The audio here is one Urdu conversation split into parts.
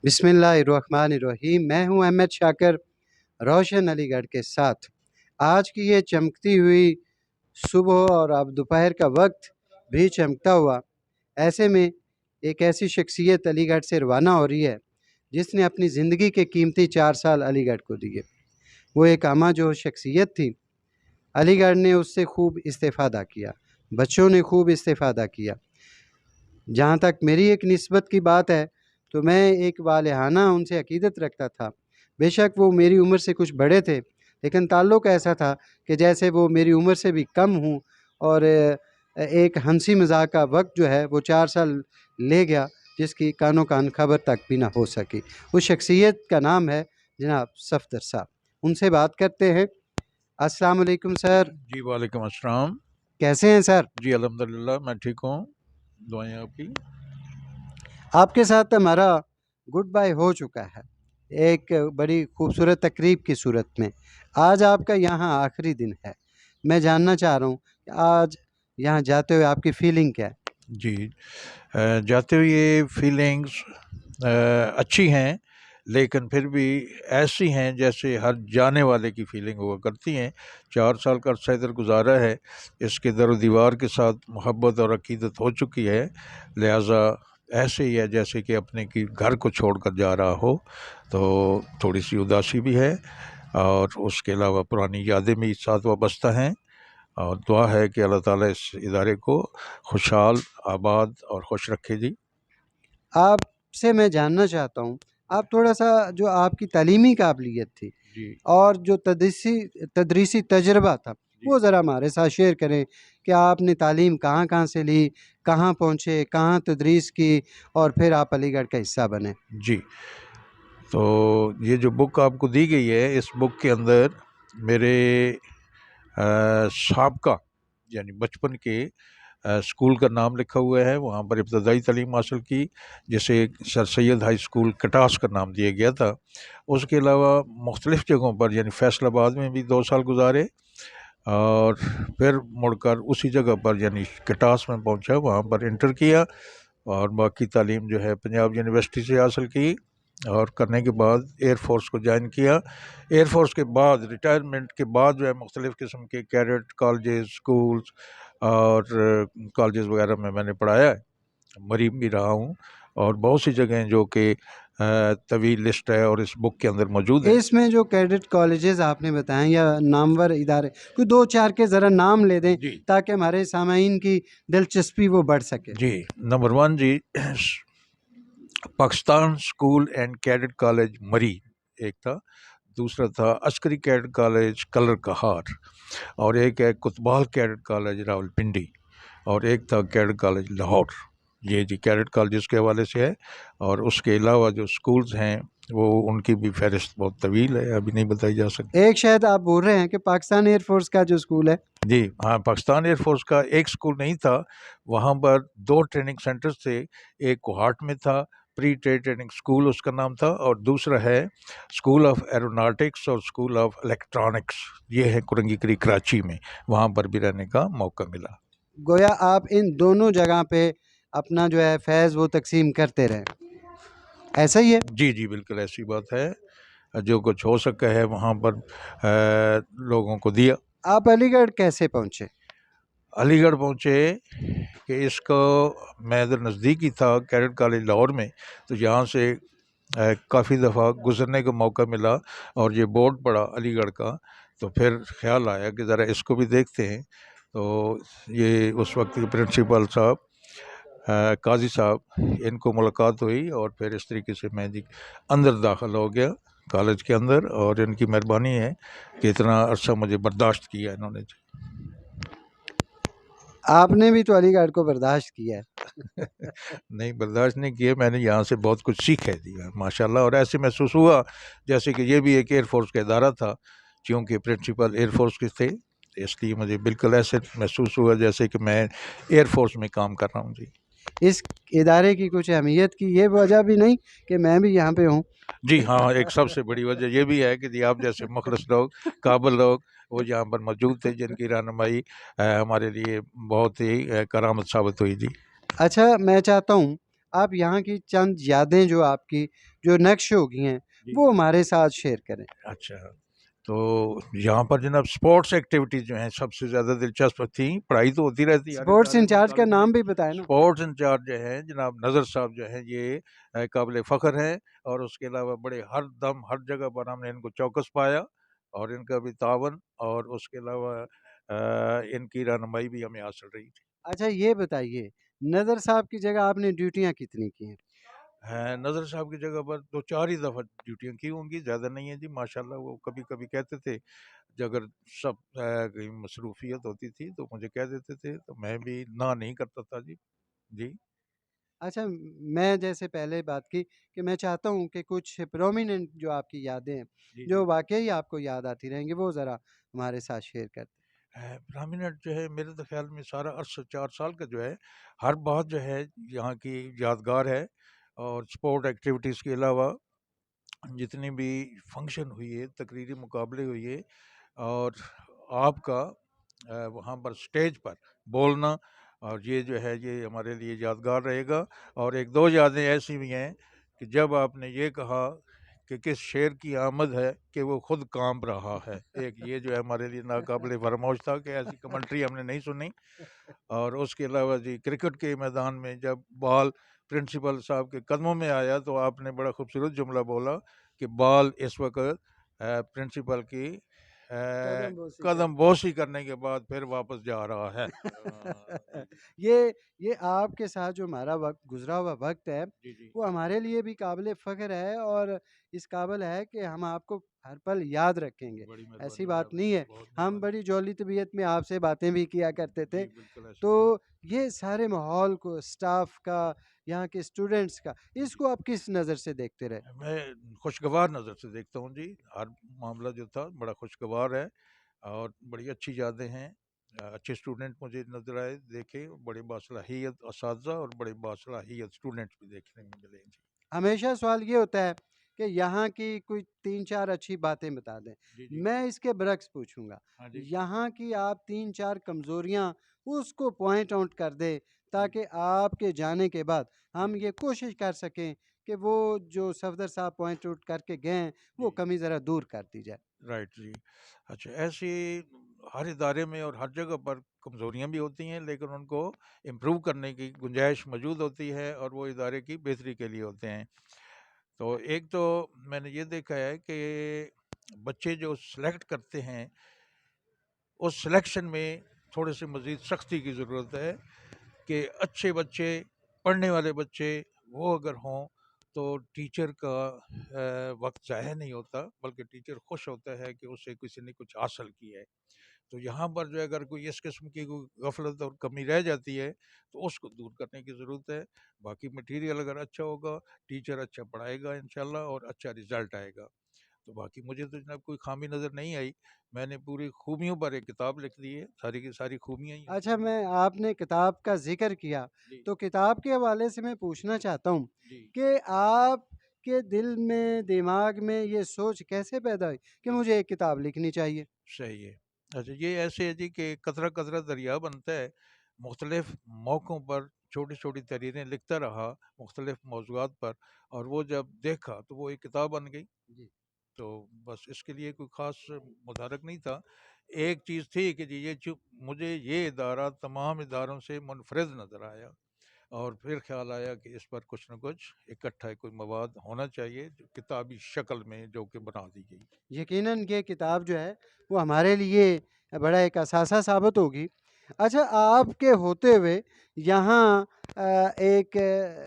بسم اللہ الرحمن الرحیم۔ میں ہوں احمد شاکر روشن علی گڑھ کے ساتھ۔ آج کی یہ چمکتی ہوئی صبح اور اب دوپہر کا وقت بھی چمکتا ہوا، ایسے میں ایک ایسی شخصیت علی گڑھ سے روانہ ہو رہی ہے جس نے اپنی زندگی کے قیمتی 4 سال علی گڑھ کو دیے۔ وہ ایک اما جو شخصیت تھی، علی گڑھ نے اس سے خوب استفادہ کیا، بچوں نے خوب استفادہ کیا۔ جہاں تک میری ایک نسبت کی بات ہے تو میں ایک والہانہ ان سے عقیدت رکھتا تھا۔ بے شک وہ میری عمر سے کچھ بڑے تھے، لیکن تعلق ایسا تھا کہ جیسے وہ میری عمر سے بھی کم ہوں، اور ایک ہنسی مذاق کا وقت جو ہے وہ 4 سال لے گیا جس کی کانوں کان خبر تک بھی نہ ہو سکی۔ اس شخصیت کا نام ہے جناب صفدر صاحب۔ ان سے بات کرتے ہیں۔ السلام علیکم سر۔ جی وعلیکم السلام۔ کیسے ہیں سر؟ جی الحمدللہ میں ٹھیک ہوں، دعائیں آپ کی۔ آپ کے ساتھ ہمارا گڈ بائی ہو چکا ہے ایک بڑی خوبصورت تقریب کی صورت میں۔ آج آپ کا یہاں آخری دن ہے۔ میں جاننا چاہ رہا ہوں کہ آج یہاں جاتے ہوئے آپ کی فیلنگ کیا ہے؟ جی جاتے ہوئے یہ فیلنگز اچھی ہیں، لیکن پھر بھی ایسی ہیں جیسے ہر جانے والے کی فیلنگ ہوا کرتی ہیں۔ 4 سال کا عرصہ ادھر گزارا ہے، اس کے در و دیوار کے ساتھ محبت اور عقیدت ہو چکی ہے، لہٰذا ایسے ہی ہے جیسے کہ اپنے کی گھر کو چھوڑ کر جا رہا ہو، تو تھوڑی سی اداسی بھی ہے، اور اس کے علاوہ پرانی یادیں بھی ساتھ وابستہ ہیں، اور دعا ہے کہ اللہ تعالیٰ اس ادارے کو خوشحال، آباد اور خوش رکھے جی۔ آپ سے میں جاننا چاہتا ہوں، آپ تھوڑا سا جو آپ کی تعلیمی قابلیت تھی جی اور جو تدریسی تجربہ تھا وہ ذرا ہمارے ساتھ شیئر کریں کہ آپ نے تعلیم کہاں کہاں سے لی، کہاں پہنچے، کہاں تدریس کی، اور پھر آپ علی گڑھ کا حصہ بنے۔ جی تو یہ جو بک آپ کو دی گئی ہے، اس بک کے اندر میرے سابقہ یعنی بچپن کے اسکول کا نام لکھا ہوا ہے۔ وہاں پر ابتدائی تعلیم حاصل کی، جسے سر سید ہائی اسکول کٹاس کا نام دیا گیا تھا۔ اس کے علاوہ مختلف جگہوں پر یعنی فیصل آباد میں بھی 2 سال گزارے، اور پھر مڑ کر اسی جگہ پر یعنی کٹاس میں پہنچا، وہاں پر انٹر کیا، اور باقی تعلیم جو ہے پنجاب یونیورسٹی سے حاصل کی، اور کرنے کے بعد ایئر فورس کو جوائن کیا۔ ایئر فورس کے بعد ریٹائرمنٹ کے بعد جو ہے مختلف قسم کے کیڈٹ کالجز، سکولز اور کالجز وغیرہ میں نے پڑھایا ہے، مریم بھی رہا ہوں، اور بہت سی جگہیں جو کہ طویل لسٹ ہے اور اس بک کے اندر موجود ہے۔ اس میں جو کیڈٹ کالجز آپ نے بتائیں یا نامور ادارے، کوئی 2-4 کے ذرا نام لے دیں جی تاکہ ہمارے سامعین کی دلچسپی وہ بڑھ سکے۔ جی نمبر 1 جی Pakistan school and cadet college Murree ایک تھا، دوسرا تھا عسکری کیڈٹ کالج کلر کہار، اور ایک ہے کتبال کیڈٹ کالج راول پنڈی، اور ایک تھا کیڈٹ کالج لاہور۔ یہ جی کیڈٹ کالجز کے حوالے سے ہے، اور اس کے علاوہ جو سکولز ہیں وہ ان کی بھی فہرست بہت طویل ہے، ابھی نہیں بتائی جا سکتی۔ ایک شاید آپ بول رہے ہیں کہ پاکستان ایئر فورس کا جو اسکول ہے۔ جی ہاں، پاکستان ایئر فورس کا ایک سکول نہیں تھا، وہاں پر 2 ٹریننگ سینٹرز تھے، ایک کوہاٹ میں تھا، پری ٹریننگ اسکول اس کا نام تھا، اور دوسرا ہے اسکول آف ایروناٹکس اور اسکول آف الیکٹرانکس، یہ ہے کرنگی کری کراچی میں، وہاں پر بھی رہنے کا موقع ملا۔ گویا آپ ان دونوں جگہ پہ اپنا جو ہے فیض وہ تقسیم کرتے رہے، ایسا ہی ہے؟ جی جی بالکل ایسی بات ہے، جو کچھ ہو سکا ہے وہاں پر لوگوں کو دیا۔ آپ علی گڑھ کیسے پہنچے؟ علی گڑھ پہنچے کہ اس کو میں ادھر نزدیک ہی تھا کیڈٹ کالج لاہور میں، تو یہاں سے کافی دفعہ گزرنے کا موقع ملا، اور یہ بورڈ پڑا علی گڑھ کا، تو پھر خیال آیا کہ ذرا اس کو بھی دیکھتے ہیں۔ تو یہ اس وقت کے پرنسپل صاحب قاضی صاحب، ان کو ملاقات ہوئی، اور پھر اس طریقے سے میں جی اندر داخل ہو گیا کالج کے اندر، اور ان کی مہربانی ہے کہ اتنا عرصہ مجھے برداشت کیا انہوں نے جی۔ آپ نے بھی تو علی گڑھ کو برداشت کیا ہے۔ نہیں برداشت نہیں کیے، میں نے یہاں سے بہت کچھ سیکھ ہے دیا ماشاءاللہ، اور ایسے محسوس ہوا جیسے کہ یہ بھی ایک ایئر فورس کا ادارہ تھا، چونکہ پرنسپل ایئر فورس کے تھے، اس لیے مجھے بالکل ایسے محسوس ہوا جیسے کہ میں ایئر فورس میں کام کر رہا ہوں جی۔ اس ادارے کی کچھ اہمیت کی یہ وجہ بھی نہیں کہ میں بھی یہاں پہ ہوں؟ جی ہاں، ایک سب سے بڑی وجہ یہ بھی ہے کہ جی آپ جیسے مخلص لوگ، قابل لوگ وہ یہاں پر موجود تھے، جن کی رہنمائی ہمارے لیے بہت ہی کرامت ثابت ہوئی جی۔ اچھا، میں چاہتا ہوں آپ یہاں کی چند یادیں جو آپ کی جو نقش ہوگی ہیں جی وہ ہمارے ساتھ شیئر کریں۔ اچھا، تو یہاں پر جناب اسپورٹس ایکٹیویٹیز جو ہیں سب سے زیادہ دلچسپ تھیں، پڑھائی تو ہوتی رہتی ہے ہر اسپورٹس ادارے میں اور انچارج کا کالج میں۔ نام بھی بتائیں نا۔ اسپورٹس انچارج جو ہے جناب نظر صاحب جو ہے یہ قابل فخر ہے، اور اس کے علاوہ بڑے ہر دم ہر جگہ پر ہم نے ان کو چوکس پایا، اور ان کا بھی تعاون اور اس کے علاوہ ان کی رہنمائی بھی ہمیں حاصل رہی تھی۔ اچھا یہ بتائیے، نظر صاحب کی جگہ آپ نے ڈیوٹیاں کتنی کی ہیں؟ نظر صاحب کی جگہ پر 2-4 ہی دفعہ ڈیوٹیاں کی ہوں گی، زیادہ نہیں ہیں جی۔ ماشاءاللہ وہ کبھی کبھی کہتے تھے، اگر سب کہیں مصروفیت ہوتی تھی تو مجھے کہہ دیتے تھے، تو میں بھی نہ نہیں کرتا تھا جی۔ جی اچھا میں جیسے پہلے بات کی کہ میں چاہتا ہوں کہ کچھ پرومیننٹ جو آپ کی یادیں ہیں جی جی جو واقعی آپ کو یاد آتی رہیں گی وہ ذرا ہمارے ساتھ شیئر کرتے برامنٹ جو ہے میرے تو خیال میں سارا عرصہ 4 سال کا جو ہے ہر بات جو ہے یہاں کی یادگار ہے، اور اسپورٹ ایکٹیویٹیز کے علاوہ جتنی بھی فنکشن ہوئی ہے، تقریری مقابلے ہوئی ہے، اور آپ کا وہاں پر اسٹیج پر بولنا، اور یہ جو ہے یہ ہمارے لیے یادگار رہے گا۔ اور ایک دو یادیں ایسی بھی ہیں کہ جب آپ نے یہ کہا کہ کس شعر کی آمد ہے کہ وہ خود کانپ رہا ہے، ایک یہ جو ہے ہمارے لیے ناقابل فراموش تھا کہ ایسی کمنٹری ہم نے نہیں سنی۔ اور اس کے علاوہ جی کرکٹ کے میدان میں جب بال پرنسپل صاحب کے قدموں میں آیا تو آپ نے بڑا خوبصورت جملہ بولا کہ بال اس وقت پرنسپل کی قدم بوسی قدم بوسی کرنے کے بعد پھر واپس جا رہا ہے۔ کر جی یہ آپ کے ساتھ جو ہمارا وقت گزرا ہوا وقت ہے جی جی وہ ہمارے لیے بھی قابل فخر ہے اور اس قابل ہے کہ ہم آپ کو ہر پل یاد رکھیں گے۔ بڑی ایسی مہربانی بات جناب، نہیں ہے، بہت ہم مہربانی۔ بڑی جولی طبیعت میں آپ سے باتیں بھی کیا کرتے تھے۔ جی بالکل ایسی تو بات یہ سارے ماحول کو، سٹاف کا، یہاں کے اسٹوڈنٹس کا، اس جی کو آپ کس نظر سے دیکھتے رہے؟ میں خوشگوار نظر سے دیکھتا ہوں جی، ہر معاملہ جو تھا بڑا خوشگوار ہے، اور بڑی اچھی یادیں ہیں۔ اچھے اسٹوڈنٹ مجھے نظر آئے، دیکھے، بڑے باصلاحیت اساتذہ اور بڑے باصلاحیت اسٹوڈنٹس بھی دیکھنے میں ملے جی۔ ہمیشہ سوال یہ ہوتا ہے کہ یہاں کی کوئی 3-4 اچھی باتیں بتا دیں۔ جی جی میں اس کے برعکس پوچھوں گا، ہاں جی یہاں کی آپ 3-4 کمزوریاں اس کو پوائنٹ آؤٹ کر دیں جی تاکہ آپ کے جانے کے بعد جی ہم جی یہ کوشش کر سکیں کہ وہ جو صفدر صاحب پوائنٹ آؤٹ کر کے گئے ہیں وہ جی کمی ذرا دور کر دی جائے۔ رائٹ جی۔ اچھا، ایسی ہر ادارے میں اور ہر جگہ پر کمزوریاں بھی ہوتی ہیں، لیکن ان کو امپروو کرنے کی گنجائش موجود ہوتی ہے، اور وہ ادارے کی بہتری کے لیے ہوتے ہیں۔ تو ایک تو میں نے یہ دیکھا ہے کہ بچے جو سلیکٹ کرتے ہیں اس سلیکشن میں تھوڑے سے مزید سختی کی ضرورت ہے، کہ اچھے بچے، پڑھنے والے بچے وہ اگر ہوں تو ٹیچر کا وقت ضائع نہیں ہوتا، بلکہ ٹیچر خوش ہوتا ہے کہ اسے کسی نے کچھ حاصل کیا ہے۔ تو یہاں پر جو اگر کوئی اس قسم کی کوئی غفلت اور کمی رہ جاتی ہے تو اس کو دور کرنے کی ضرورت ہے۔ باقی مٹیریل اگر اچھا ہوگا، ٹیچر اچھا پڑھائے گا انشاءاللہ، اور اچھا رزلٹ آئے گا۔ تو باقی مجھے تو جناب کوئی خامی نظر نہیں آئی، میں نے پوری خوبیوں پر ایک کتاب لکھ دی ہے، ساری کی ساری خوبیاں ہی ہیں اس اچھا میں۔ آپ نے کتاب کا ذکر کیا جی تو کتاب کے حوالے سے میں پوچھنا چاہتا ہوں جی کہ آپ کے دل میں، دماغ میں یہ سوچ کیسے پیدا ہوئی کہ جی مجھے ایک کتاب لکھنی چاہیے؟ صحیح ہے۔ اچھا، یہ ایسے ہے جی کہ قطرہ قطرہ دریا بنتا ہے، مختلف موقعوں پر چھوٹی چھوٹی تحریریں لکھتا رہا مختلف موضوعات پر، اور وہ جب دیکھا تو وہ ایک کتاب بن گئی۔ جی تو بس اس کے لیے کوئی خاص متحرک نہیں تھا۔ ایک چیز تھی کہ جی مجھے یہ ادارہ تمام اداروں سے منفرد نظر آیا، اور پھر خیال آیا کہ اس پر کچھ نہ کچھ اکٹھا کوئی مواد ہونا چاہیے جو کتابی شکل میں جو کہ بنا دی گئی۔ یقیناً یہ کتاب جو ہے وہ ہمارے لیے بڑا ایک اثاثہ ثابت ہوگی۔ اچھا آپ کے ہوتے ہوئے یہاں ایک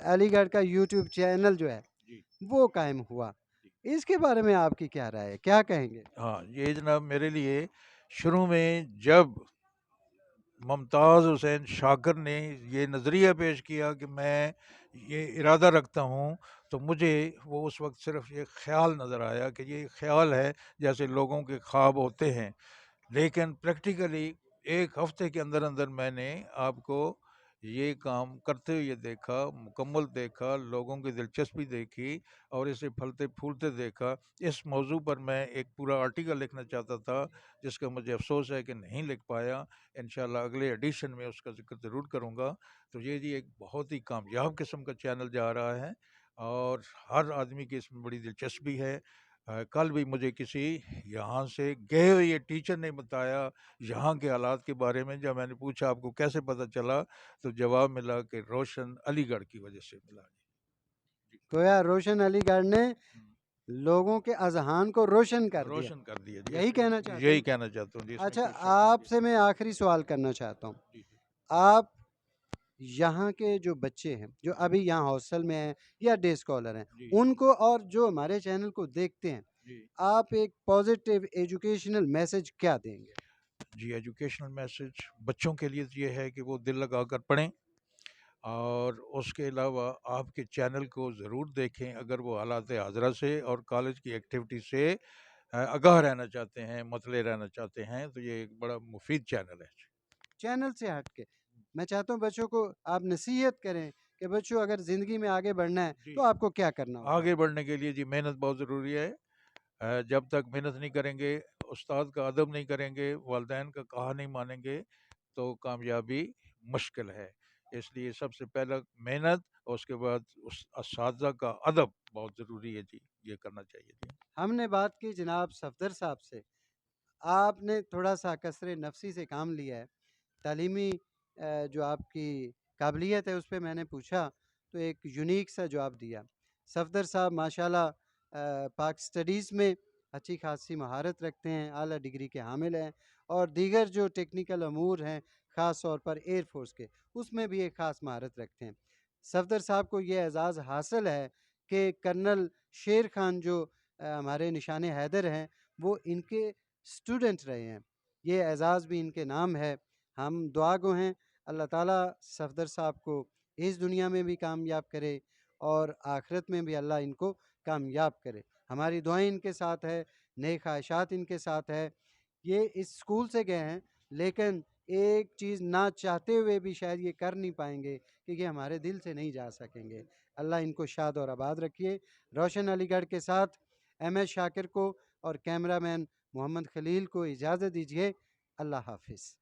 علی گڑھ کا یوٹیوب چینل جو ہے جی وہ قائم ہوا، جی اس کے بارے میں آپ کی کیا رائے ہے، کیا کہیں گے؟ ہاں، یہ جناب میرے لیے شروع میں جب ممتاز حسین شاکر نے یہ نظریہ پیش کیا کہ میں یہ ارادہ رکھتا ہوں، تو مجھے وہ اس وقت صرف یہ خیال نظر آیا کہ یہ خیال ہے جیسے لوگوں کے خواب ہوتے ہیں، لیکن پریکٹیکلی ایک ہفتے کے اندر اندر میں نے آپ کو یہ کام کرتے ہوئے دیکھا، مکمل دیکھا، لوگوں کی دلچسپی دیکھی، اور اسے پھلتے پھولتے دیکھا۔ اس موضوع پر میں ایک پورا آرٹیکل لکھنا چاہتا تھا، جس کا مجھے افسوس ہے کہ نہیں لکھ پایا۔ انشاءاللہ اگلے ایڈیشن میں اس کا ذکر ضرور کروں گا۔ تو یہ جی ایک بہت ہی کامیاب قسم کا چینل جا رہا ہے، اور ہر آدمی کی اس میں بڑی دلچسپی ہے۔ کل بھی مجھے کسی یہاں سے گئے ہوئے ٹیچر نے بتایا یہاں کے حالات کے بارے میں۔ جب میں نے پوچھا آپ کو کیسے پتہ چلا، تو جواب ملا کہ روشن علی گڑھ کی وجہ سے ملا۔ جی گویا روشن علی گڑھ نے ہم، لوگوں کے اذہان کو روشن کر دیا، روشن کر دیا جی، یہی کہنا چاہتے یہی ہیں؟ کہنا چاہتا ہوں جی، اس میں اچھا، کوئی شک نہیں آپ جی۔ سے میں آخری سوال کرنا چاہتا ہوں۔ جی جی آپ یہاں کے جو بچے ہیں جو ابھی یہاں ہاسٹل میں ہیں یا ڈے اسکالر ہیں، جی ان کو اور جو ہمارے چینل کو دیکھتے ہیں، جی آپ ایک پازیٹیو ایجوکیشنل میسج کیا دیں گے؟ جی ایجوکیشنل میسج بچوں کے لیے یہ ہے کہ وہ دل لگا کر پڑھیں، اور اس کے علاوہ آپ کے چینل کو ضرور دیکھیں اگر وہ حالات حاضرہ سے اور کالج کی ایکٹیویٹی سے آگاہ رہنا چاہتے ہیں، مطلع رہنا چاہتے ہیں، تو یہ ایک بڑا مفید چینل ہے۔ چینل سے ہٹ کے میں چاہتا ہوں بچوں کو آپ نصیحت کریں کہ بچوں اگر زندگی میں آگے بڑھنا ہے جی تو آپ کو کیا کرنا ہوگا؟ آگے بڑھنے کے لیے جی محنت بہت ضروری ہے۔ جب تک محنت نہیں کریں گے، استاد کا ادب نہیں کریں گے، والدین کا کہا نہیں مانیں گے، تو کامیابی مشکل ہے۔ اس لیے سب سے پہلا محنت، اور اس کے بعد اس اساتذہ کا ادب بہت ضروری ہے جی، یہ کرنا چاہیے جی۔ ہم نے بات کی جناب صفدر صاحب سے، آپ نے تھوڑا سا کثر نفسی سے کام لیا ہے، تعلیمی جو آپ کی قابلیت ہے اس پہ میں نے پوچھا تو ایک یونیک سا جواب دیا۔ صفدر صاحب ماشاءاللہ پاک سٹڈیز میں اچھی خاصی مہارت رکھتے ہیں، اعلیٰ ڈگری کے حامل ہیں، اور دیگر جو ٹیکنیکل امور ہیں خاص طور پر ایئر فورس کے، اس میں بھی ایک خاص مہارت رکھتے ہیں۔ صفدر صاحب کو یہ اعزاز حاصل ہے کہ کرنل شیر خان جو ہمارے نشان حیدر ہیں، وہ ان کے اسٹوڈنٹ رہے ہیں، یہ اعزاز بھی ان کے نام ہے۔ ہم دعا گو ہیں اللہ تعالیٰ صفدر صاحب کو اس دنیا میں بھی کامیاب کرے اور آخرت میں بھی اللہ ان کو کامیاب کرے۔ ہماری دعائیں ان کے ساتھ ہے، نیک خواہشات ان کے ساتھ ہے۔ یہ اس اسکول سے گئے ہیں لیکن ایک چیز نہ چاہتے ہوئے بھی شاید یہ کر نہیں پائیں گے کیونکہ ہمارے دل سے نہیں جا سکیں گے۔ اللہ ان کو شاد اور آباد رکھیے۔ روشن علی گڑھ کے ساتھ ایم ایس شاکر کو اور کیمرہ مین محمد خلیل کو اجازت دیجیے۔ اللہ حافظ۔